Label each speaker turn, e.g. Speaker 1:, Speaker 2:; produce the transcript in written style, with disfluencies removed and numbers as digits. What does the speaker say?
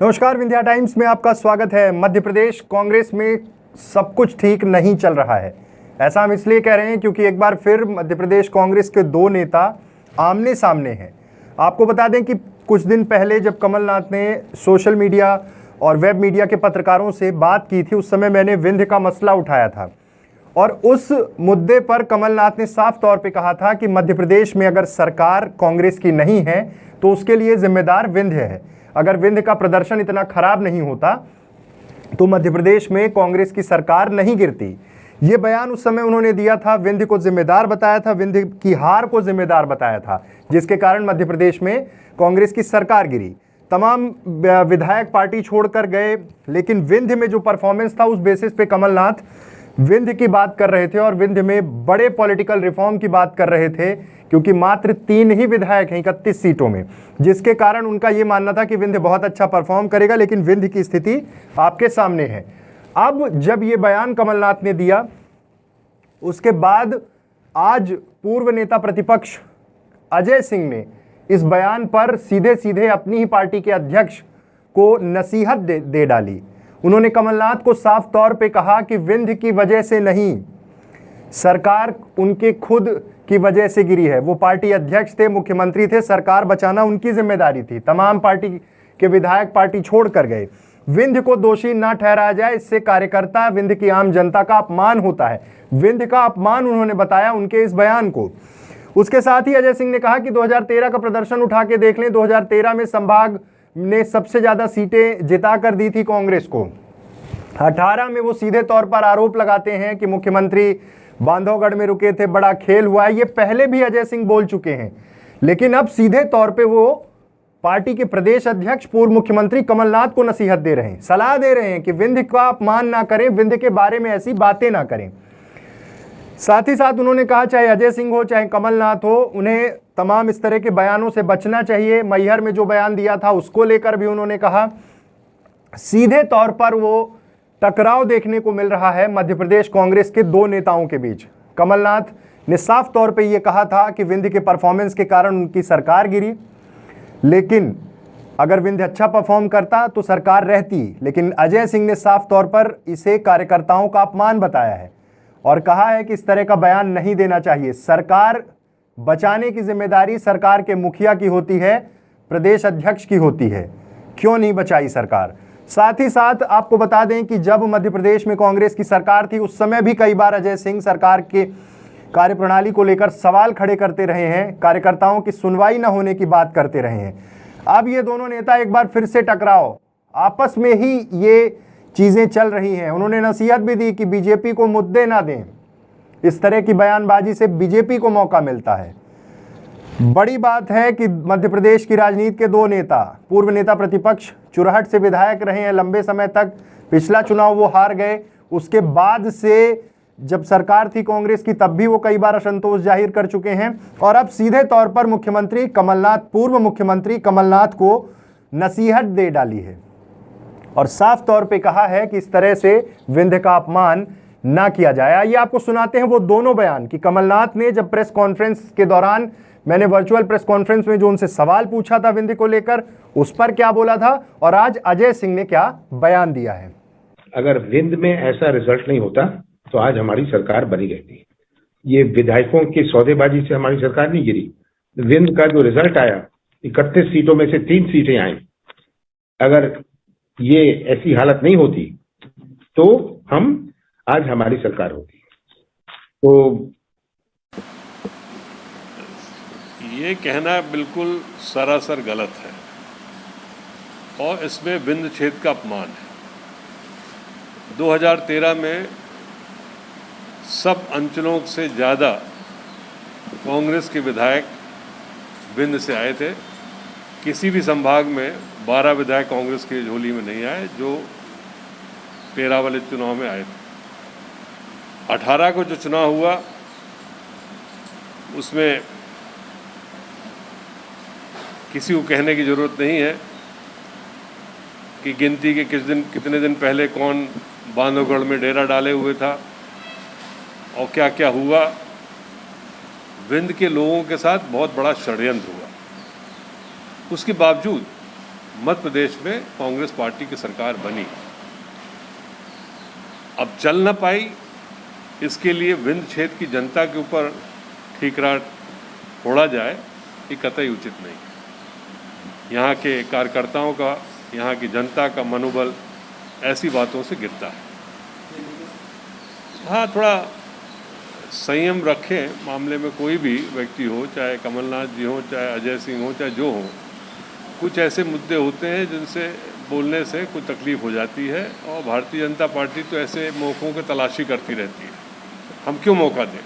Speaker 1: नमस्कार, विंध्या टाइम्स में आपका स्वागत है। मध्य प्रदेश कांग्रेस में सब कुछ ठीक नहीं चल रहा है। ऐसा हम इसलिए कह रहे हैं क्योंकि एक बार फिर मध्य प्रदेश कांग्रेस के दो नेता आमने सामने हैं। आपको बता दें कि कुछ दिन पहले जब कमलनाथ ने सोशल मीडिया और वेब मीडिया के पत्रकारों से बात की थी, उस समय मैंने विंध्य का मसला उठाया था और उस मुद्दे पर कमलनाथ ने साफ तौर पे कहा था कि मध्य प्रदेश में अगर सरकार कांग्रेस की नहीं है तो उसके लिए जिम्मेदार विंध्य है। अगर विंध्य का प्रदर्शन इतना खराब नहीं होता तो मध्य प्रदेश में कांग्रेस की सरकार नहीं गिरती। ये बयान उस समय उन्होंने दिया था, विंध्य को जिम्मेदार बताया था, विंध्य की हार को जिम्मेदार बताया था, जिसके कारण मध्य प्रदेश में कांग्रेस की सरकार गिरी। तमाम विधायक पार्टी छोड़कर गए, लेकिन विंध्य में जो परफॉर्मेंस था उस बेसिस पे कमलनाथ विंध्य की बात कर रहे थे और विंध्य में बड़े पॉलिटिकल रिफॉर्म की बात कर रहे थे, क्योंकि मात्र 3 ही विधायक हैं 31 सीटों में, जिसके कारण उनका ये मानना था कि विंध्य बहुत अच्छा परफॉर्म करेगा। लेकिन विंध्य की स्थिति आपके सामने है। अब जब ये बयान कमलनाथ ने दिया, उसके बाद आज पूर्व नेता प्रतिपक्ष अजय सिंह ने इस बयान पर सीधे सीधे अपनी ही पार्टी के अध्यक्ष को नसीहत दे डाली। उन्होंने कमलनाथ को साफ तौर पे कहा कि विंध्य की वजह से नहीं, सरकार उनके खुद की वजह से गिरी है। वो पार्टी अध्यक्ष थे, मुख्यमंत्री थे, सरकार बचाना उनकी जिम्मेदारी थी। तमाम पार्टी के विधायक पार्टी छोड़ कर गए। विंध्य को दोषी ना ठहराया जाए, इससे कार्यकर्ता, विंध्य की आम जनता का अपमान होता है। विंध्य का अपमान उन्होंने बताया उनके इस बयान को। उसके साथ ही अजय सिंह ने कहा कि 2013 का प्रदर्शन उठा के देख लें। 2013 में संभाग ने सबसे ज्यादा सीटें जिता कर दी थी कांग्रेस को। 18 में वो सीधे तौर पर आरोप लगाते हैं कि मुख्यमंत्री बांधवगढ़ में रुके थे, बड़ा खेल हुआ है। ये पहले भी अजय सिंह बोल चुके हैं, लेकिन अब सीधे तौर पे वो पार्टी के प्रदेश अध्यक्ष पूर्व मुख्यमंत्री कमलनाथ को नसीहत दे रहे हैं, सलाह दे रहे हैं कि विंध्य का अपमान ना करें, विंध्य के बारे में ऐसी बातें ना करें। साथ ही साथ उन्होंने कहा, चाहे अजय सिंह हो चाहे कमलनाथ हो, उन्हें तमाम इस तरह के बयानों से बचना चाहिए। मैहर में जो बयान दिया था उसको लेकर भी उन्होंने कहा। सीधे तौर पर वो टकराव देखने को मिल रहा है मध्य प्रदेश कांग्रेस के दो नेताओं के बीच। कमलनाथ ने साफ तौर पे ये कहा था कि विंध्य के परफॉर्मेंस के कारण उनकी सरकार गिरी, लेकिन अगर विंध्य अच्छा परफॉर्म करता तो सरकार रहती। लेकिन अजय सिंह ने साफ तौर पर इसे कार्यकर्ताओं का अपमान बताया है और कहा है कि इस तरह का बयान नहीं देना चाहिए। सरकार बचाने की जिम्मेदारी सरकार के मुखिया की होती है, प्रदेश अध्यक्ष की होती है। क्यों नहीं बचाई सरकार? साथ ही साथ आपको बता दें कि जब मध्य प्रदेश में कांग्रेस की सरकार थी, उस समय भी कई बार अजय सिंह सरकार के कार्यप्रणाली को लेकर सवाल खड़े करते रहे हैं, कार्यकर्ताओं की सुनवाई न होने की बात करते रहे हैं। अब ये दोनों नेता एक बार फिर से टकराव, आपस में ही ये चीजें चल रही हैं। उन्होंने नसीहत भी दी कि बीजेपी को मुद्दे ना दें। इस तरह की बयानबाजी से बीजेपी को मौका मिलता है। बड़ी बात है कि मध्य प्रदेश की राजनीति के दो नेता, पूर्व नेता प्रतिपक्ष, चुरहट से विधायक रहे हैं लंबे समय तक। पिछला चुनाव वो हार गए, उसके बाद से जब सरकार थी कांग्रेस की तब भी वो कई बार असंतोष जाहिर कर चुके हैं और अब सीधे तौर पर मुख्यमंत्री कमलनाथ, पूर्व मुख्यमंत्री कमलनाथ को नसीहत दे डाली है और साफ तौर पे कहा है कि इस तरह से विंध्य का अपमान ना किया जाए। आइए आपको सुनाते हैं वो दोनों बयान कि कमलनाथ ने जब प्रेस कॉन्फ्रेंस के दौरान, मैंने वर्चुअल प्रेस कॉन्फ्रेंस में जो उनसे सवाल पूछा था विंध्य को लेकर, उस पर क्या बोला था और आज अजय सिंह ने क्या बयान दिया है।
Speaker 2: अगर विंध्य में ऐसा रिजल्ट नहीं होता तो आज हमारी सरकार बनी रहती। ये विधायकों की सौदेबाजी से हमारी सरकार नहीं गिरी। विंध्य का जो रिजल्ट आया, 31 सीटों में से 3 सीटें आई। अगर ये ऐसी हालत नहीं होती तो आज हमारी सरकार होती। तो
Speaker 3: ये कहना बिल्कुल सरासर गलत है और इसमें विंध्य क्षेत्र का अपमान है। 2013 में सब अंचलों से ज़्यादा कांग्रेस के विधायक विंध्य से आए थे। किसी भी संभाग में 12 विधायक कांग्रेस की झोली में नहीं आए जो 13 वाले चुनाव में आए थे। 18 को जो चुनाव हुआ उसमें किसी को कहने की ज़रूरत नहीं है कि गिनती के कितने दिन पहले कौन बांधवगढ़ में डेरा डाले हुए था और क्या क्या हुआ। विंध्य के लोगों के साथ बहुत बड़ा षड्यंत्र हुआ। उसके बावजूद मध्य प्रदेश में कांग्रेस पार्टी की सरकार बनी। अब चल न पाई, इसके लिए विंध्य क्षेत्र की जनता के ऊपर ठीकरा फोड़ा जाए, ये कतई उचित नहीं। यहाँ के कार्यकर्ताओं का, यहाँ की जनता का मनोबल ऐसी बातों से गिरता है। हाँ, थोड़ा संयम रखें मामले में, कोई भी व्यक्ति हो, चाहे कमलनाथ जी हो, चाहे अजय सिंह हो, चाहे जो हो। कुछ ऐसे मुद्दे होते हैं जिनसे बोलने से कुछ तकलीफ हो जाती है, और भारतीय जनता पार्टी तो ऐसे मौक़ों की तलाशी करती रहती है। हम क्यों मौका दें?